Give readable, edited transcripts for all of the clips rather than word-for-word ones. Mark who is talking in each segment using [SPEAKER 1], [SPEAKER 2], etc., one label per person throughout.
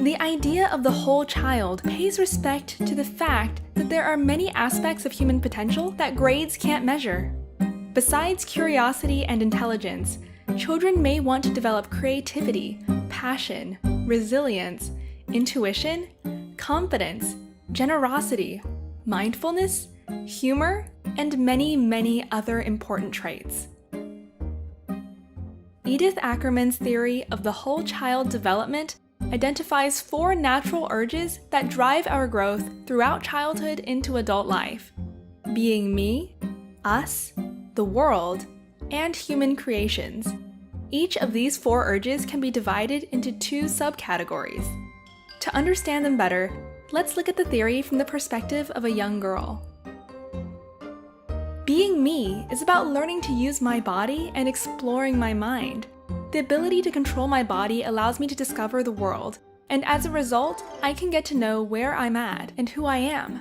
[SPEAKER 1] The idea of the whole child pays respect to the fact that there are many aspects of human potential that grades can't measure. Besides curiosity and intelligence, children may want to develop creativity, passion, resilience, intuition, confidence, generosity, mindfulness, humor, and many, many other important traits. Edith Ackermann's theory of the whole child development identifies 4 natural urges that drive our growth throughout childhood into adult life: being me, us, the world, and human creations. Each of these 4 urges can be divided into 2 subcategories. To understand them better, let's look at the theory from the perspective of a young girl. Being me is about learning to use my body and exploring my mind. The ability to control my body allows me to discover the world, and as a result, I can get to know where I'm at and who I am.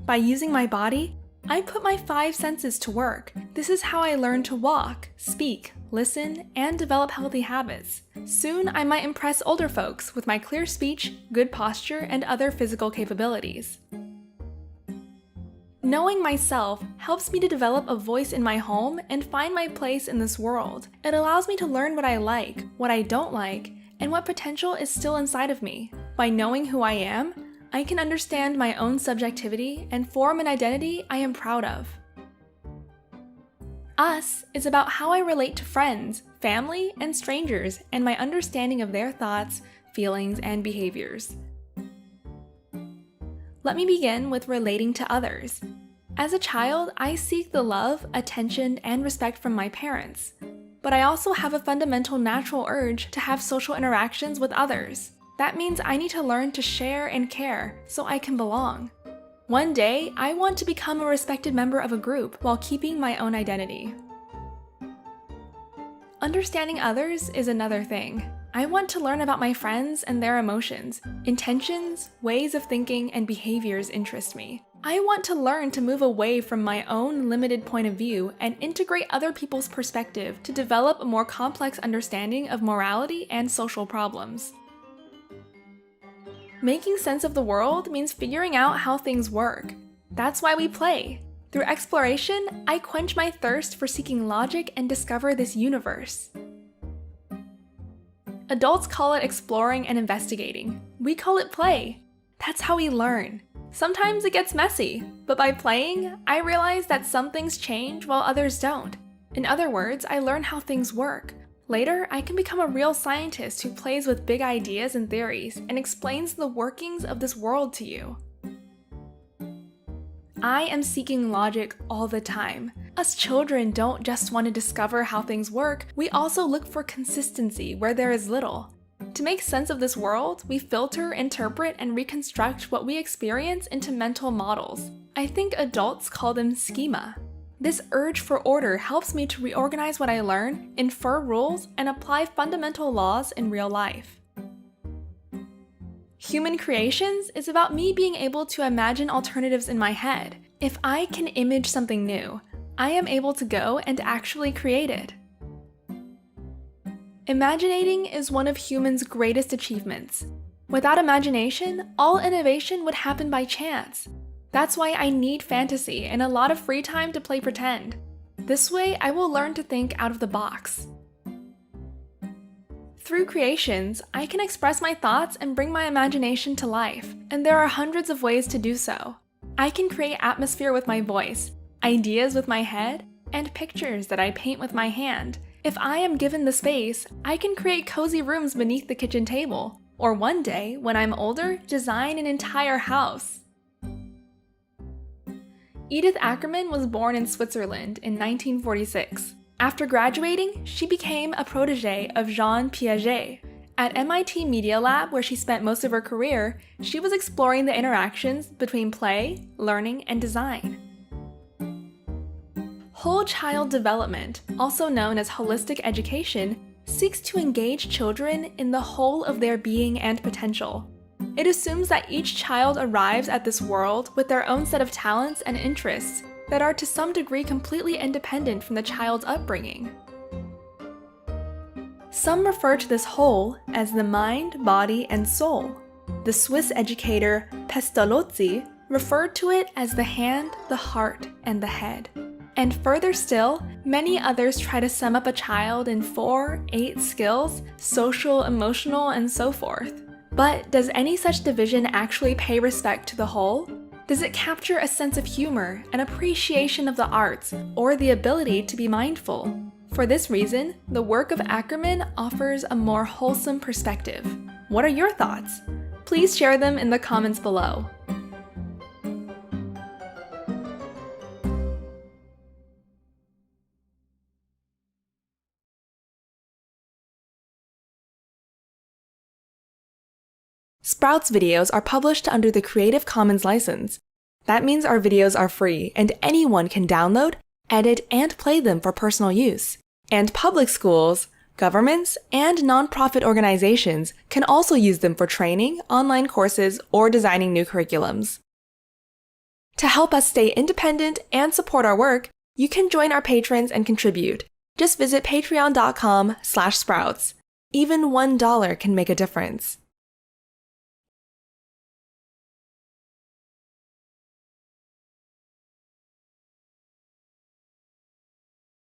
[SPEAKER 1] By using my body, I put my 5 senses to work. This is how I learn to walk, speak, listen, and develop healthy habits. Soon, I might impress older folks with my clear speech, good posture, and other physical capabilities. Knowing myself helps me to develop a voice in my home and find my place in this world. It allows me to learn what I like, what I don't like, and what potential is still inside of me. By knowing who I am, I can understand my own subjectivity and form an identity I am proud of. Us is about how I relate to friends, family, and strangers, and my understanding of their thoughts, feelings, and behaviors. Let me begin with relating to others. As a child, I seek the love, attention, and respect from my parents. But I also have a fundamental natural urge to have social interactions with others. That means I need to learn to share and care so I can belong. One day, I want to become a respected member of a group while keeping my own identity. Understanding others is another thing. I want to learn about my friends and their emotions. Intentions, ways of thinking, and behaviors interest me. I want to learn to move away from my own limited point of view and integrate other people's perspective to develop a more complex understanding of morality and social problems. Making sense of the world means figuring out how things work. That's why we play. Through exploration, I quench my thirst for seeking logic and discover this universe. Adults call it exploring and investigating. We call it play. That's how we learn. Sometimes it gets messy, but by playing, I realize that some things change while others don't. In other words, I learn how things work. Later, I can become a real scientist who plays with big ideas and theories and explains the workings of this world to you. I am seeking logic all the time. Us children don't just want to discover how things work, we also look for consistency where there is little. To make sense of this world, we filter, interpret, and reconstruct what we experience into mental models. I think adults call them schema. This urge for order helps me to reorganize what I learn, infer rules, and apply fundamental laws in real life. Human creations is about me being able to imagine alternatives in my head. If I can image something new, I am able to go and actually create it. Imaginating is one of humans' greatest achievements. Without imagination, all innovation would happen by chance. That's why I need fantasy and a lot of free time to play pretend. This way, I will learn to think out of the box. Through creations, I can express my thoughts and bring my imagination to life, and there are hundreds of ways to do so. I can create atmosphere with my voice, ideas with my head, and pictures that I paint with my hand. If I am given the space, I can create cozy rooms beneath the kitchen table, or one day, when I'm older, design an entire house. Edith Ackermann was born in Switzerland in 1946. After graduating, she became a protégé of Jean Piaget. At MIT Media Lab, where she spent most of her career, she was exploring the interactions between play, learning, and design. Whole child development, also known as holistic education, seeks to engage children in the whole of their being and potential. It assumes that each child arrives at this world with their own set of talents and interests that are to some degree completely independent from the child's upbringing. Some refer to this whole as the mind, body, and soul. The Swiss educator Pestalozzi referred to it as the hand, the heart, and the head. And further still, many others try to sum up a child in 4, 8 skills, social, emotional, and so forth. But does any such division actually pay respect to the whole? Does it capture a sense of humor, an appreciation of the arts, or the ability to be mindful? For this reason, the work of Ackermann offers a more wholesome perspective. What are your thoughts? Please share them in the comments below. Sprouts videos are published under the Creative Commons license. That means our videos are free and anyone can download, edit, and play them for personal use. And public schools, governments, and nonprofit organizations can also use them for training, online courses, or designing new curriculums. To help us stay independent and support our work, you can join our patrons and contribute. Just visit patreon.com/sprouts. Even $1 can make a difference.